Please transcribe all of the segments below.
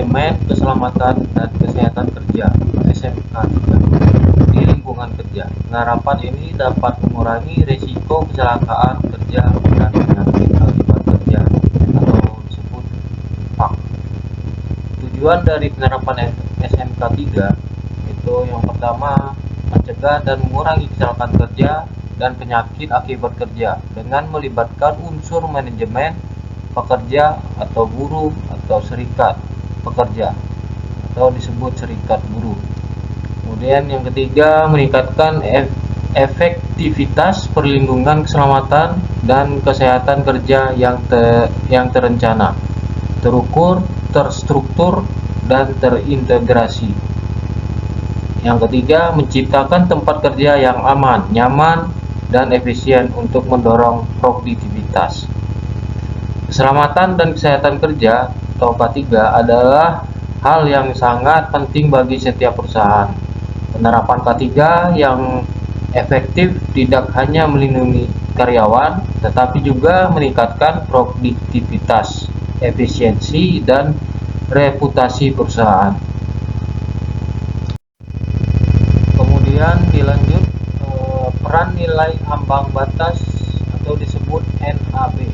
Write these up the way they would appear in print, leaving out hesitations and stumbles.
manajemen keselamatan dan kesehatan kerja (SMK) di lingkungan kerja. Penerapan ini dapat mengurangi risiko kecelakaan kerja dan penyakit akibat kerja atau disebut PAK. Tujuan dari penerapan SMK 3 itu yang pertama, mencegah dan mengurangi kecelakaan kerja dan penyakit akibat kerja dengan melibatkan unsur manajemen pekerja atau buruh atau serikat pekerja atau disebut serikat buruh. Kemudian yang ketiga, meningkatkan efektivitas perlindungan keselamatan dan kesehatan kerja yang terencana, terukur, terstruktur, dan terintegrasi. Yang ketiga, menciptakan tempat kerja yang aman, nyaman, dan efisien untuk mendorong produktivitas. Keselamatan dan kesehatan kerja atau K3 adalah hal yang sangat penting bagi setiap perusahaan. Penerapan K3 yang efektif tidak hanya melindungi karyawan, tetapi juga meningkatkan produktivitas, efisiensi, dan reputasi perusahaan. Kemudian dilanjut peran nilai ambang batas atau disebut NAB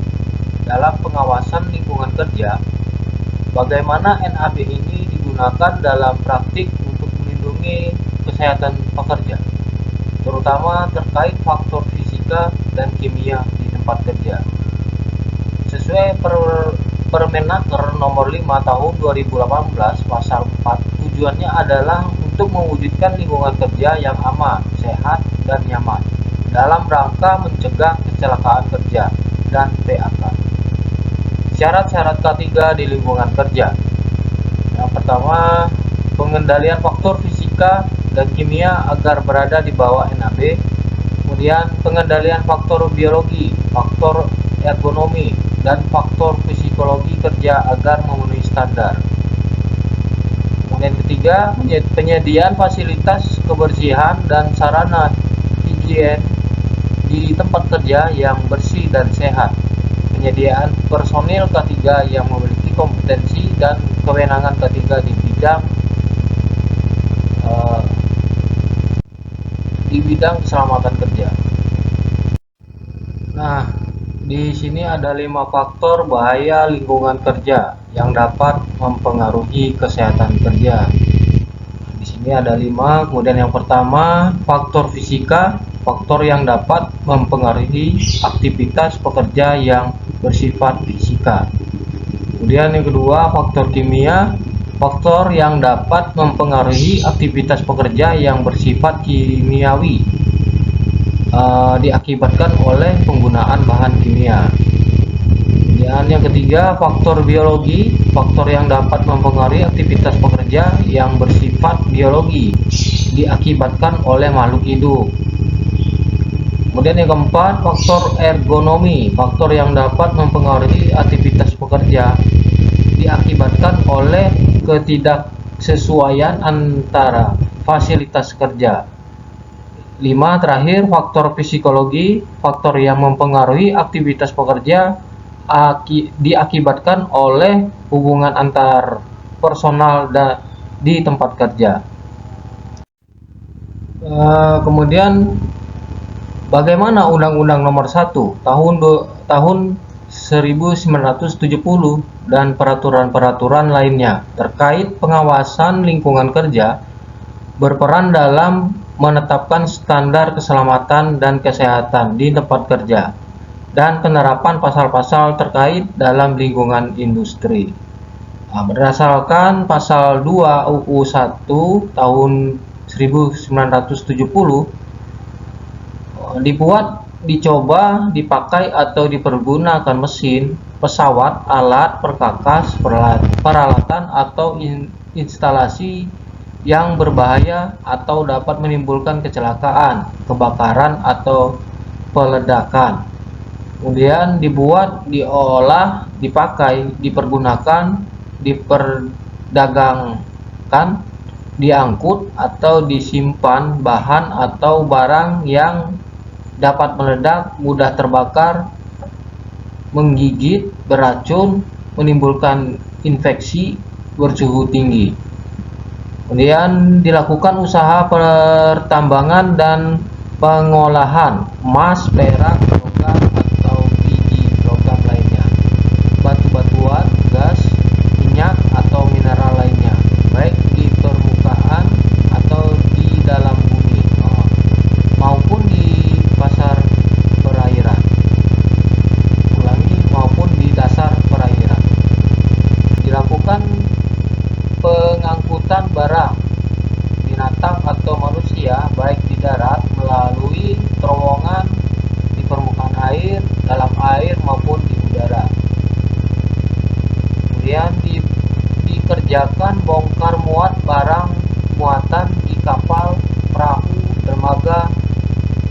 dalam pengawasan lingkungan kerja. Bagaimana NAB ini digunakan dalam praktik untuk melindungi kesehatan pekerja, terutama terkait faktor fisika dan kimia di tempat kerja. Sesuai Permenaker nomor 5 tahun 2018 pasal 4, tujuannya adalah untuk mewujudkan lingkungan kerja yang aman, sehat, dan nyaman dalam rangka mencegah kecelakaan kerja dan PHK. Syarat-syarat K3 di lingkungan kerja. Yang pertama, pengendalian faktor fisika dan kimia agar berada di bawah NAB. Kemudian pengendalian faktor biologi, faktor ergonomi, dan faktor psikologi kerja agar memenuhi standar. Kemudian ketiga, penyediaan fasilitas kebersihan dan sarana higien di tempat kerja yang bersih dan sehat. Penyediaan personil K3 yang memiliki kompetensi dan kewenangan K3 di bidang keselamatan kerja. Nah, di sini ada 5 faktor bahaya lingkungan kerja yang dapat mempengaruhi kesehatan kerja. Di sini ada 5. Kemudian yang pertama, faktor fisika, faktor yang dapat mempengaruhi aktivitas pekerja yang bersifat fisika. Kemudian yang kedua, faktor kimia, faktor yang dapat mempengaruhi aktivitas pekerja yang bersifat kimiawi, diakibatkan oleh penggunaan bahan kimia. Kemudian yang ketiga, faktor biologi, faktor yang dapat mempengaruhi aktivitas pekerja yang bersifat biologi, diakibatkan oleh makhluk hidup. Kemudian yang keempat, faktor ergonomi, faktor yang dapat mempengaruhi aktivitas pekerja, diakibatkan oleh ketidaksesuaian antara fasilitas kerja. 5. Terakhir, faktor psikologi, faktor yang mempengaruhi aktivitas pekerja diakibatkan oleh hubungan antar personal di tempat kerja. Kemudian bagaimana Undang-Undang Nomor 1 tahun 1970 dan peraturan-peraturan lainnya terkait pengawasan lingkungan kerja berperan dalam menetapkan standar keselamatan dan kesehatan di tempat kerja dan penerapan pasal-pasal terkait dalam lingkungan industri. Berdasarkan pasal 2 UU 1 tahun 1970, dibuat, dicoba, dipakai atau dipergunakan mesin, pesawat, alat perkakas, peralatan atau instalasi yang berbahaya atau dapat menimbulkan kecelakaan, kebakaran atau peledakan. Kemudian dibuat, diolah, dipakai, dipergunakan, diperdagangkan, diangkut atau disimpan bahan atau barang yang dapat meledak, mudah terbakar, menggigit, beracun, menimbulkan infeksi, bersuhu tinggi. Kemudian dilakukan usaha pertambangan dan pengolahan emas, perak, logam, atau biji logam lainnya, batu-batuan, gas, minyak, atau mineral lainnya, baik di permukaan atau di dalam bumi maupun di pasar perairan. Ulangi, maupun di dasar perairan. Dilakukan pengangkutan barang, binatang atau manusia baik di darat melalui terowongan di permukaan air, dalam air maupun di udara. Kemudian dikerjakan bongkar muat barang muatan di kapal, perahu, dermaga,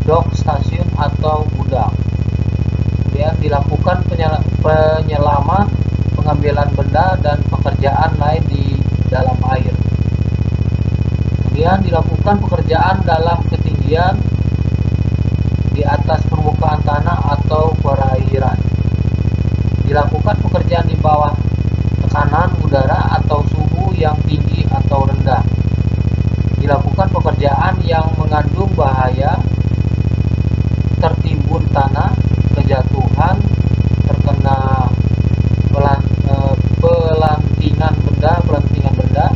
dok, stasiun atau gudang. Kemudian dilakukan penyelaman, pengambilan benda dan pekerjaan lain di dalam air. Kemudian dilakukan pekerjaan dalam ketinggian di atas permukaan tanah atau perairan. Dilakukan pekerjaan di bawah tekanan udara atau suhu yang tinggi atau rendah. Dilakukan pekerjaan yang mengandung bahaya tertimbun tanah, kejatuhan, terkena pelantingan benda,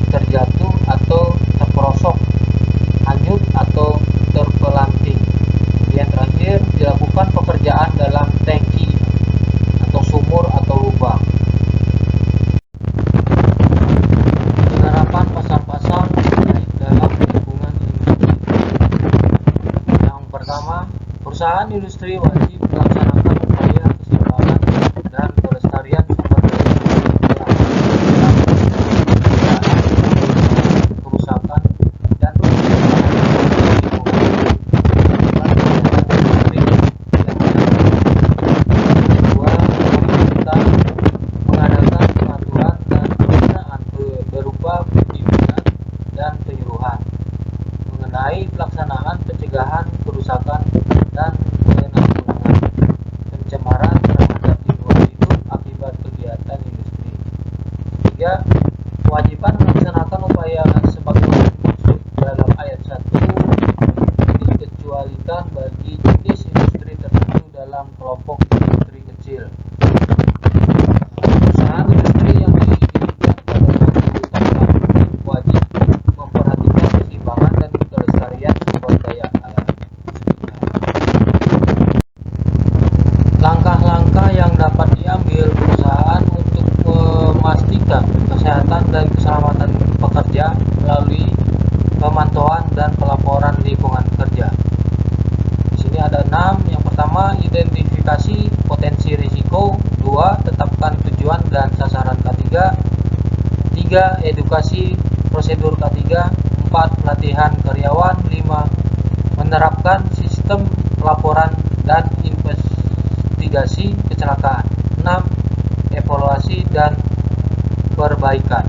terjatuh atau terperosok, hanyut atau terpelanting. Yang terakhir, dilakukan pekerjaan dalam tangki atau sumur atau lubang. Penerapan pasal-pasal dalam lingkungan industri. Yang pertama, perusahaan industri wajib melaksanakan upaya keseimbangan dan pelestarian sumber daya kerusakan dan mengadakan pengaturan dan pembinaan berupa bimbingan dan penyuluhan mengenai pelaksanaan pencegahan kerusakan dan penanggulangan pencemaran terhadap lingkungan hidup akibat kegiatan industri. Ketiga, kewajiban melaksanakan upaya sebagaimana dimaksud dalam ayat 1 dikecualikan bagi jenis industri tertentu dalam kelompok industri kecil. Perusahaan industri yang didirikan pada tahun 2008 wajib memperhatikan keseimbangan dan kelestarian sumber daya alam. Langkah-langkah yang dapat diambil perusahaan untuk memastikan kesehatan dan keselamatan pekerja melalui pemantauan dan pelaporan lingkungan kerja. Di sini ada 6. Yang pertama, identifikasi potensi risiko. 2. Tetapkan tujuan dan sasaran K3. 3. Edukasi prosedur K3. 4. Pelatihan karyawan. 5. Menerapkan sistem pelaporan dan investigasi kecelakaan. 6. Evaluasi dan perbaikan.